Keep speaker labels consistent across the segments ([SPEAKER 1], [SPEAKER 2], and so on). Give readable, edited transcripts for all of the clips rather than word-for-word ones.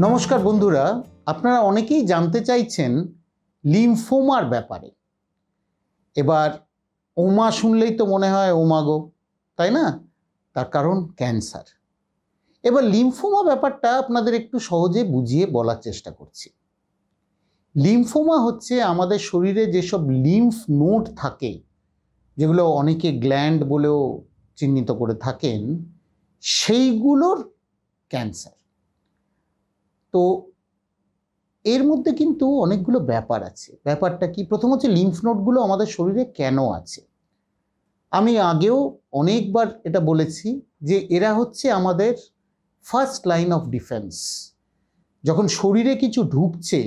[SPEAKER 1] নমস্কার বন্ধুরা, আপনারা অনেকেই জানতে চাইছেন লিম্ফোমার ব্যাপারে। এবার ওমা শুনলেই তো মনে হয় ওমাগো, তাই না? তার কারণ ক্যান্সার। এবার লিম্ফোমা ব্যাপারটা আপনাদের একটু সহজে বুঝিয়ে বলার চেষ্টা করছি। লিম্ফোমা হচ্ছে আমাদের শরীরে যেসব লিম্ফ নোড থাকে, যেগুলো অনেকে গ্ল্যান্ড বলেও চিহ্নিত করে থাকেন, সেইগুলোর ক্যান্সার। তো এর মধ্যে কিন্তু অনেকগুলো ব্যাপার আছে। ব্যাপারটা কি? প্রথম হচ্ছে লিম্ফ নোডগুলো আমাদের শরীরে কেন আছে। আমি আগেও অনেকবার এটা বলেছি যে এরা হচ্ছে আমাদের ফার্স্ট লাইন অফ ডিফেন্স। যখন শরীরে কিছু ঢুকছে,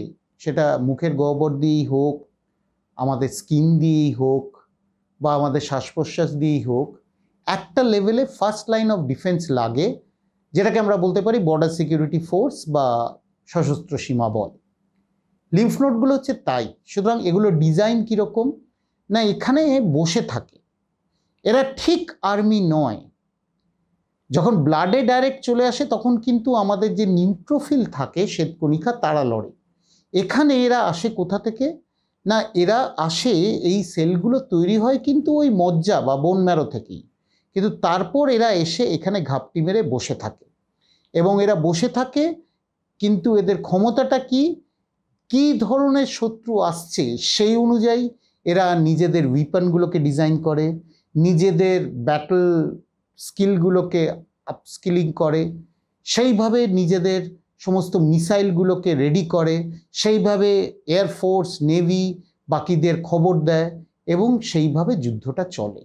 [SPEAKER 1] সেটা মুখের গহ্বর দিয়েই হোক, আমাদের স্কিন দিয়েই হোক, বা আমাদের শ্বাস প্রশ্বাস দিয়েই হোক, একটা লেভেলে ফার্স্ট লাইন অফ ডিফেন্স লাগে, যেটাকে আমরা বলতে পারি বর্ডার সিকিউরিটি ফোর্স বা সশস্ত্র সীমা বল। লিম্ফ নোডগুলো হচ্ছে তাই। সুতরাং এগুলো ডিজাইন কীরকম না, এখানে বসে থাকে। এরা ঠিক আর্মি নয়। যখন ব্লাডে ডাইরেক্ট চলে আসে তখন কিন্তু আমাদের যে নিউট্রোফিল থাকে শ্বেতকণিকা, তারা লড়ে। এখানে এরা আসে কোথা থেকে না, এরা আসে, এই সেলগুলো তৈরি হয় কিন্তু ওই মজ্জা বা বোন ম্যারো থেকেই। কিন্তু তারপর এরা এসে এখানে ঘাপটি মেরে বসে থাকে, এবং এরা বসে থাকে। কিন্তু এদের ক্ষমতাটা কি, কী ধরনের শত্রু আসছে সেই অনুযায়ী এরা নিজেদের উইপনগুলোকে ডিজাইন করে, নিজেদের ব্যাটল স্কিলগুলোকে আপস্কিলিং করে, সেইভাবে নিজেদের সমস্ত মিসাইলগুলোকে রেডি করে, সেইভাবে এয়ারফোর্স নেভি বাকিদের খবর দেয়, এবং সেইভাবে যুদ্ধটা চলে।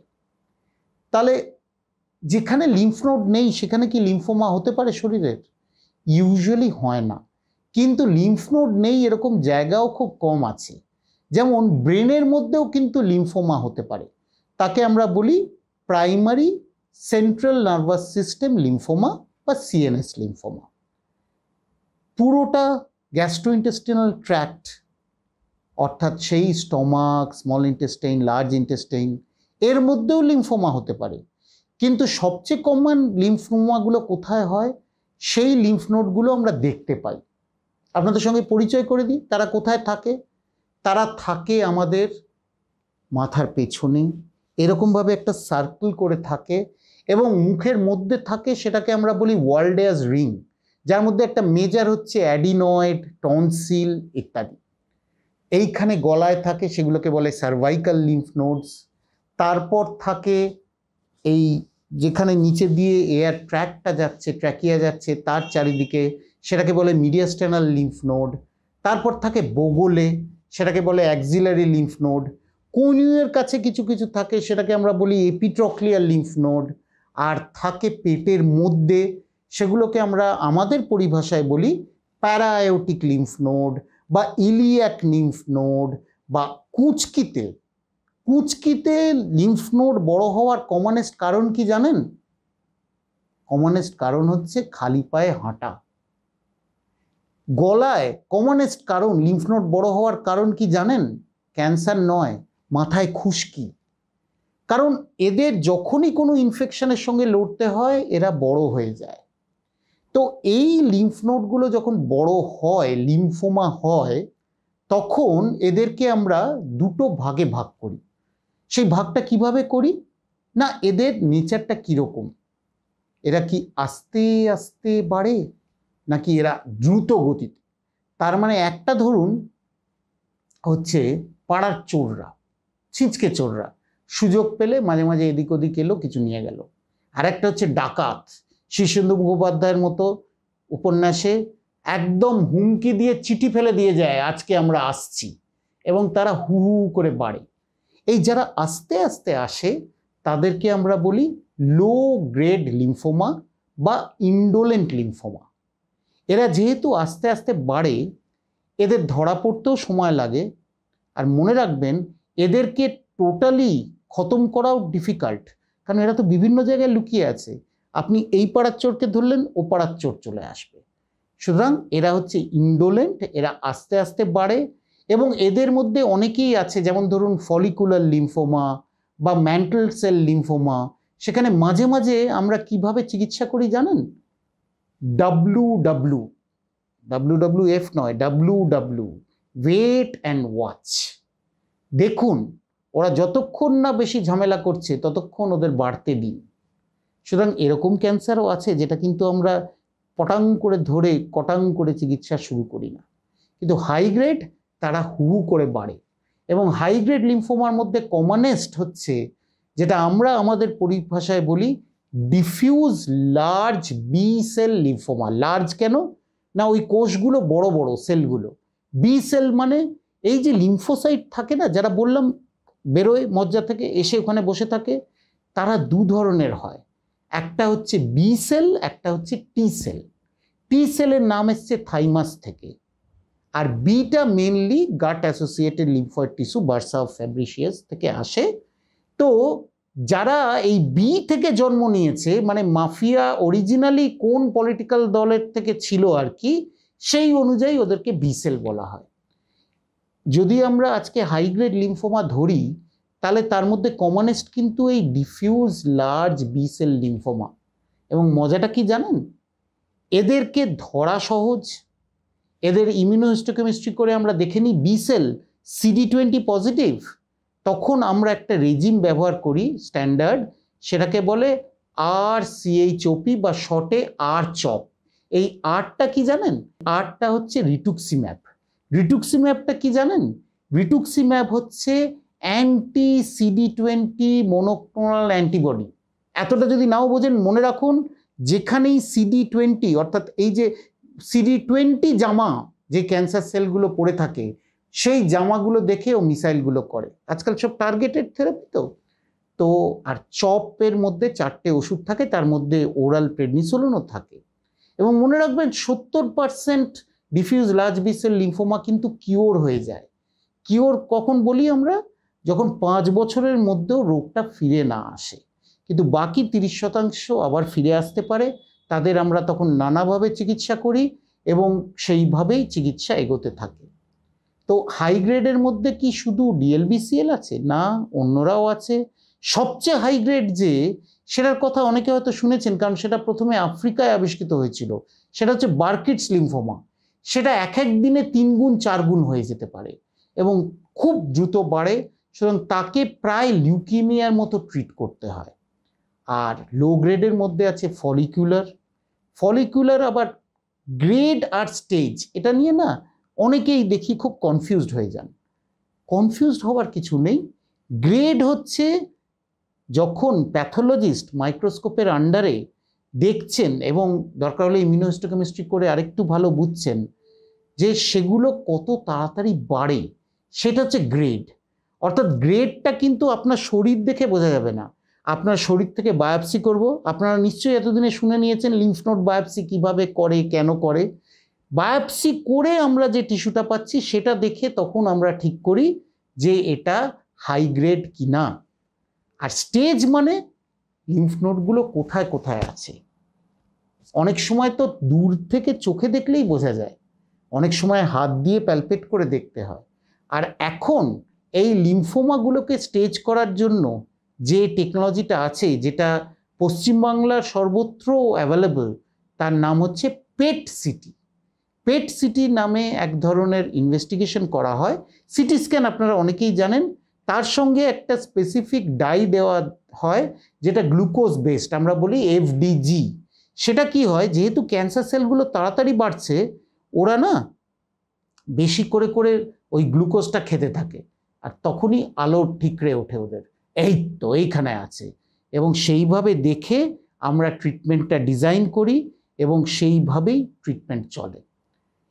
[SPEAKER 1] তাহলে যেখানে লিম্ফ নোড নেই সেখানে কি লিম্ফোমা হতে পারে শরীরের? ইউজুয়ালি হয় না। কিন্তু লিম্ফ নোড নেই এরকম জায়গাও খুব কম আছে। যেমন ব্রেনের মধ্যেও কিন্তু লিম্ফোমা হতে পারে। তাকে আমরা বলি primary central nervous system lymphoma বা সিএনএস লিম্ফোমা। পুরোটা গ্যাস্ট্রোইন্টেস্টিনাল ট্র্যাক্ট, অর্থাৎ সেই stomach, small intestine, large intestine, এর মধ্যেও লিম্ফোমা হতে পারে। কিন্তু সবচেয়ে কমন লিম্ফোমাগুলো কোথায় হয়, সেই লিম্ফ নোডগুলো আমরা দেখতে পাই। আপনাদের সঙ্গে পরিচয় করে দিই তারা কোথায় থাকে। তারা থাকে আমাদের মাথার পেছনে, এরকমভাবে একটা সার্কেল করে থাকে, এবং মুখের মধ্যে থাকে, সেটাকে আমরা বলি ওয়ালডেয়াস রিং, যার মধ্যে একটা মেজার হচ্ছে অ্যাডিনয়েড, টনসিল ইত্যাদি। এইখানে গলায় থাকে, সেগুলোকে বলে সার্ভাইকাল লিম্ফ নোডস। তারপর থাকে এই যেখানে নিচে দিয়ে এয়ার ট্র্যাকটা যাচ্ছে, ট্র্যাকিয়া যাচ্ছে, তার চারিদিকে, সেটাকে বলে মিডিয়াস্টেনাল লিম্ফ নোড। তারপর থাকে বগলে, সেটাকে বলে অ্যাক্সিলারি লিম্ফ নোড। কোনিউয়ের কাছে কিছু কিছু থাকে, সেটাকে আমরা বলি এপিট্রক্লিয়ার লিম্ফ নোড। আর থাকে পেটের মধ্যে, সেগুলোকে আমরা আমাদের পরিভাষায় বলি প্যারাআয়োটিক লিম্ফ নোড বা ইলিয়াক লিম্ফ নোড। বা কুঁচকিতে লিম্ফ নোড বড় হওয়ার কমনেস্ট কারণ কি জানেন? কমনেস্ট কারণ হচ্ছে খালি পায়ে হাঁটা। গলায় কমনেস্ট কারণ লিম্ফ নোড বড় হওয়ার কারণ কি জানেন? ক্যান্সার নয়, মাথায় খুশকি। কারণ এদের যখনই কোনো ইনফেকশনের সঙ্গে লড়তে হয় এরা বড় হয়ে যায়। তো এই লিম্ফ নোডগুলো যখন বড় হয়, লিম্ফোমা হয়, তখন এদেরকে আমরা দুটো ভাগে ভাগ করি। সেই ভাগটা কিভাবে করি না, এদের নেচারটা কীরকম, এরা কি আস্তে আস্তে বাড়ে নাকি এরা দ্রুত গতিতে। তার মানে একটা ধরুন হচ্ছে পাড়ার চোররা, ছিঁচকে চোররা, সুযোগ পেলে মাঝে মাঝে এদিক ওদিক এলো, কিছু নিয়ে গেল। আর একটা হচ্ছে ডাকাত, শীর্ষেন্দু মুখোপাধ্যায়ের মতো উপন্যাসে একদম হুমকি দিয়ে চিঠি ফেলে দিয়ে যায়, আজকে আমরা আসছি, এবং তারা হু হু করে বাড়ে। এই যারা আস্তে আস্তে আসে তাদেরকে আমরা বলি লো গ্রেড লিম্ফোমা বা ইন্ডোলেন্ট লিম্ফোমা। এরা যেহেতু আস্তে আস্তে বাড়ে, এদের ধরা পড়তেও সময় লাগে। আর মনে রাখবেন, এদেরকে টোটালি খতম করাও ডিফিকাল্ট, কারণ এরা তো বিভিন্ন জায়গায় লুকিয়ে আছে। আপনি এই পাড়ার চোরকে ধরলেন, ও পাড়ার চোর চলে আসবে। সুতরাং এরা হচ্ছে ইন্ডোলেন্ট, এরা আস্তে আস্তে বাড়ে। এবং এদের মধ্যে অনেকেই আছে, যেমন ধরুন ফলিকুলার লিম্ফোমা বা ম্যান্টল সেল লিম্ফোমা। সেখানে মাঝে মাঝে আমরা কিভাবে চিকিৎসা করি জানেন? WW WWF নয়, WW, ওয়েট অ্যান্ড ওয়াচ। দেখুন ওরা যতক্ষণ না বেশি ঝামেলা করছে ততক্ষণ ওদের বাড়তে দিন। সুতরাং এরকম ক্যান্সারও আছে যেটা কিন্তু আমরা পটাং করে ধরে কটাং করে চিকিৎসা শুরু করি না, কিন্তু হাই গ্রেড তারা হু হু করে বাড়ে। এবং হাই গ্রেড লিম্ফোমার মধ্যে কমনেস্ট হচ্ছে যেটা আমরা আমাদের পরিভাষায় বলি diffuse large B cell lymphoma. Large কেন না, ওই কোষগুলো বড় বড় সেলগুলো। বি সেল মানে এই যে লিম্ফোসাইট থাকে না, যারা বললাম বেরোয় মজ্জা থেকে এসে ওখানে বসে থাকে, তারা দু ধরনের হয়। একটা হচ্ছে বি সেল, একটা হচ্ছে টি সেল। টি সেলের নাম এসছে থাইমাস থেকে, আর বিটা mainly gut associated lymphoid tissue bursa of Fabricius থেকে আসে। তো যারা এই বি থেকে জন্ম নিয়েছে, মানে মাফিয়া অরিজিনালি কোন পলিটিক্যাল দলের থেকে ছিল আর কি, সেই অনুযায়ী ওদেরকে বি সেল বলা হয়। যদি আমরা আজকে হাইগ্রেড লিম্ফোমা ধরি তাহলে তার মধ্যে কমনেস্ট কিন্তু এই diffuse large B cell lymphoma. এবং মজাটা কি জানেন, এদেরকে ধরা সহজ। এদের ইমিউনোহিস্টোকেমিস্ট্রি করে আমরা দেখে নিই বি সেল CD20 পজিটিভ, তখন আমরা একটা রেজিম ব্যবহার করি স্ট্যান্ডার্ড, সেটাকে বলে RCHOP বা শর্টে R-CHOP। এই আরটা কি জানেন, আরটা হচ্ছে রিটুক্সিম্যাব। রিটুক্সিম্যাবটা কি জানেন, রিটুক্সিম্যাব হচ্ছে অ্যান্টি CD20 মনোক্লোনাল অ্যান্টিবডি। এতটা যদি নাও বোঝেন মনে রাখুন, যেখানেই CD20 অর্থাৎ এই যে CD20 জামা যে ক্যান্সার সেলগুলো পড়ে থাকে, সেই জামাগুলো দেখে ও মিসাইলগুলো করে। আজকাল সব টার্গেটেড থেরাপি তো আর চপের মধ্যে 4টে ওষুধ থাকে, তার মধ্যে ওরাল প্রেডনিসোলোনও থাকে। এবং মনে রাখবেন 70% diffuse large B cell lymphoma কিন্তু কিওর হয়ে যায়। কিওর কখন বলি আমরা, যখন 5 বছরের মধ্যেও রোগটা ফিরে না আসে। কিন্তু বাকি 30% আবার ফিরে আসতে পারে, তাদের আমরা তখন নানাভাবে চিকিৎসা করি এবং সেইভাবেই চিকিৎসা এগোতে থাকে। তো হাই গ্রেডের মধ্যে কি শুধু DLBCL আছে? না, অন্যরাও আছে। সবচেয়ে হাই গ্রেড যে, সেটার কথা অনেকে হয়তো শুনেছেন, কারণ সেটা প্রথমে আফ্রিকায় আবিষ্কৃত হয়েছিল, সেটা হচ্ছে বার্কিটস লিম্ফোমা। সেটা এক এক দিনে 3 গুণ 4 গুণ হয়ে যেতে পারে এবং খুব দ্রুত বাড়ে, সুতরাং তাকে প্রায় লিউকিমিয়ার মতো ট্রিট করতে হয়। আর লো গ্রেডের মধ্যে আছে ফলিকুলার। ফলিকুলার আবার গ্রেড আর স্টেজ, এটা নিয়ে না অনেকেই দেখি খুব কনফিউজড হয়ে যান। কনফিউজড হওয়ার কিছু নেই। গ্রেড হচ্ছে যখন প্যাথোলজিস্ট মাইক্রোস্কোপের আন্ডারে দেখছেন এবং দরকার হলে ইমিউনোহিস্টোকেমিস্ট্রি করে আরেকটু ভালো বুঝছেন যে সেগুলো কত তাড়াতাড়ি বাড়ে, সেটা হচ্ছে গ্রেড। অর্থাৎ গ্রেডটা কিন্তু আপনার শরীর দেখে বোঝা যাবে না, আপনার শরীর থেকে বায়োপসি করব। আপনারা নিশ্চয়ই এতদিনে শুনে নিয়েছেন লিম্ফ নোড বায়োপসি কিভাবে করে, কেন করে। বায়োপসি করে আমরা যে টিস্যুটা পাচ্ছি সেটা দেখে তখন আমরা ঠিক করি যে এটা হাই গ্রেড কি না। আর স্টেজ মানে লিম্ফ নোডগুলো কোথায় কোথায় আছে। অনেক সময় তো দূর থেকে চোখে দেখলেই বোঝা যায়, অনেক সময় হাত দিয়ে প্যালপেট করে দেখতে হয়। আর এখন এই লিম্ফোমাগুলোকে স্টেজ করার জন্য যে টেকনোলজিটা আছে, যেটা পশ্চিমবাংলার সর্বত্র অ্যাভেলেবল, তার নাম হচ্ছে পেট সিটি। পেট সিটি নামে এক ধরনের ইনভেস্টিগেশন করা হয়। সিটি স্ক্যান আপনারা অনেকেই জানেন, তার সঙ্গে একটা স্পেসিফিক ডাই দেওয়া হয় যেটা গ্লুকোজ বেসড, আমরা বলি FDG। সেটা কি হয়, যেহেতু ক্যান্সার সেলগুলো তাড়াতাড়ি বাড়ছে, ওরা না বেশি করে করে ওই গ্লুকোজটা খেতে থাকে, আর তখনই আলো ঠিকরে ওঠে ওদের, এই তো এইখানে আছে। এবং সেইভাবে দেখে আমরা ট্রিটমেন্টটা ডিজাইন করি এবং সেইভাবেই ট্রিটমেন্ট চলে।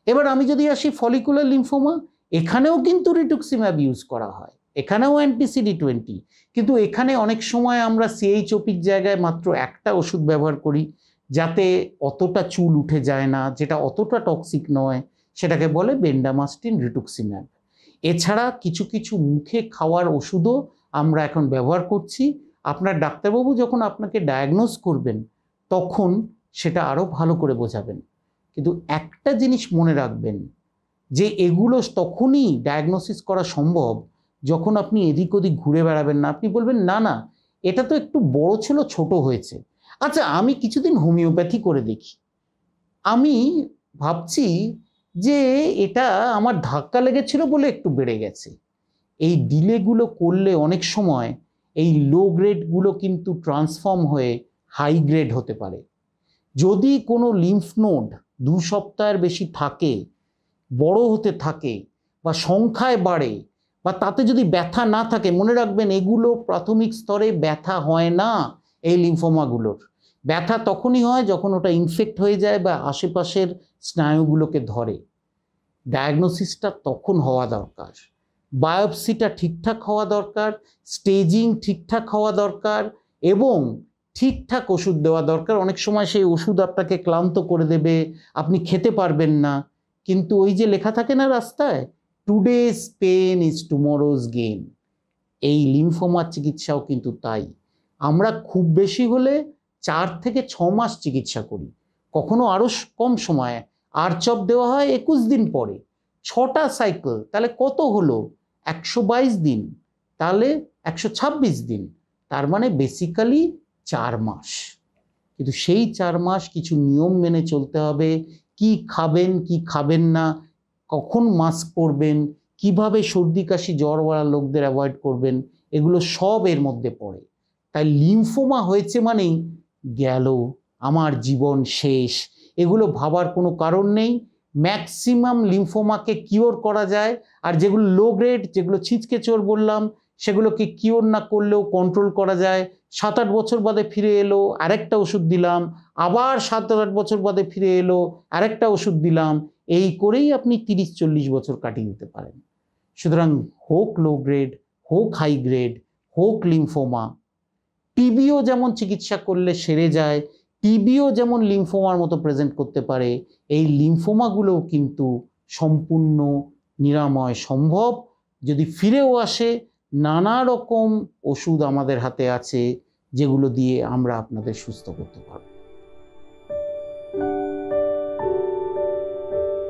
[SPEAKER 1] এবার আমি যদি আসি ফলিকুলার লিম্ফোমা, এখানেও কিন্তু রিটুক্সিম্যাব ইউজ করা হয়, এখানেও অ্যান্টি CD20, কিন্তু এখানে অনেক সময় আমরা CHOP-র জায়গায় মাত্র একটা ওষুধ ব্যবহার করি, যাতে অতটা চুল উঠে যায় না, যেটা অতটা টক্সিক নয়, সেটাকে বলে বেন্ডামাস্টিন রিটুক্সিম্যাব। এছাড়া কিছু কিছু মুখে খাওয়ার ওষুধও আমরা এখন ব্যবহার করছি। আপনার ডাক্তারবাবু যখন আপনাকে ডায়াগনোজ করবেন তখন সেটা আরও ভালো করে বোঝাবেন। কিন্তু একটা জিনিস মনে রাখবেন যে এগুলো তখনই ডায়াগনোসিস করা সম্ভব যখন আপনি এদিক ওদিক ঘুরে বেড়াবেন না। আপনি বলবেন না না, এটা তো একটু বড় ছিল, ছোট হয়েছে, আচ্ছা আমি কিছুদিন হোমিওপ্যাথি করে দেখি। আমি ভাবছি যে এটা আমার ধাক্কা লেগেছিল বলে একটু বেড়ে গেছে। এই ডিলেগুলো করলে অনেক সময় এই লো গ্রেডগুলো কিন্তু ট্রান্সফর্ম হয়ে হাই গ্রেড হতে পারে। যদি কোনো লিম্ফ নোড 2 সপ্তাহের বেশি থাকে, বড় হতে থাকে বা সংখ্যায় বাড়ে, বা তাতে যদি ব্যথা না থাকে, মনে রাখবেন এগুলো প্রাথমিক স্তরে ব্যথা হয় না। এই লিম্ফোমাগুলোর ব্যথা তখনই হয় যখন ওটা ইনফেক্ট হয়ে যায় বা আশেপাশের স্নায়ুগুলোকে ধরে। ডায়াগনোসিসটা তখন হওয়া দরকার, বায়োপসিটা ঠিকঠাক হওয়া দরকার, স্টেজিং ঠিকঠাক হওয়া দরকার এবং ঠিকঠাক ওষুধ দেওয়া দরকার। অনেক সময় সেই ওষুধ আপনাকে ক্লান্ত করে দেবে, আপনি খেতে পারবেন না। কিন্তু ওই যে লেখা থাকে না রাস্তায়, today's pain is tomorrow's gain, এই লিম্ফোমার চিকিৎসাও কিন্তু তাই। আমরা খুব বেশি হলে 4 থেকে 6 মাস চিকিৎসা করি, কখনো আরও কম সময়। আরচপ দেওয়া হয় 21 দিন পরে, 6টা সাইকেল, তাহলে কত হলো? 122 দিন, তাহলে 126 দিন, তার মানে বেসিক্যালি 4 মাস। কিন্তু সেই 4 মাস কিছু নিয়ম মেনে চলতে হবে। কি খাবেন, কি খাবেন না, কখন মাস্ক পরবেন, কিভাবে সর্দি কাশি জ্বরওয়ালা লোকদের অ্যাভয়েড করবেন, এগুলো সব এর মধ্যে পড়ে। তাই লিম্ফোমা হয়েছে মানেই গেল, আমার জীবন শেষ, এগুলো ভাবার কোনো কারণ নেই। ম্যাক্সিমাম লিম্ফোমাকে কিওর করা যায়, আর যেগুলো লো গ্রেড, যেগুলো ছিঁচকে চোর বললাম, সেগুলোকে কিওর না করলেও কন্ট্রোল করা যায়। 7-8 বছর বাদে ফিরে এলো, আরেকটা ওষুধ দিলাম, আবার 7-8 বছর বাদে ফিরে এলো, আরেকটা ওষুধ দিলাম, এই করেই আপনি 30-40 বছর কাটিয়ে দিতে পারেন। সুতরাং হোক লো গ্রেড, হোক হাই গ্রেড, হোক লিম্ফোমা, টিবিও যেমন চিকিৎসা করলে সেরে যায়, টিবিও যেমন লিম্ফোমার মতো প্রেজেন্ট করতে পারে, এই লিম্ফোমাগুলোও কিন্তু সম্পূর্ণ নিরাময় সম্ভব। যদি ফিরেও আসে, নানা রকম ওষুধ আমাদের হাতে আছে যেগুলো দিয়ে আমরা আপনাদের সুস্থ করতে পারব।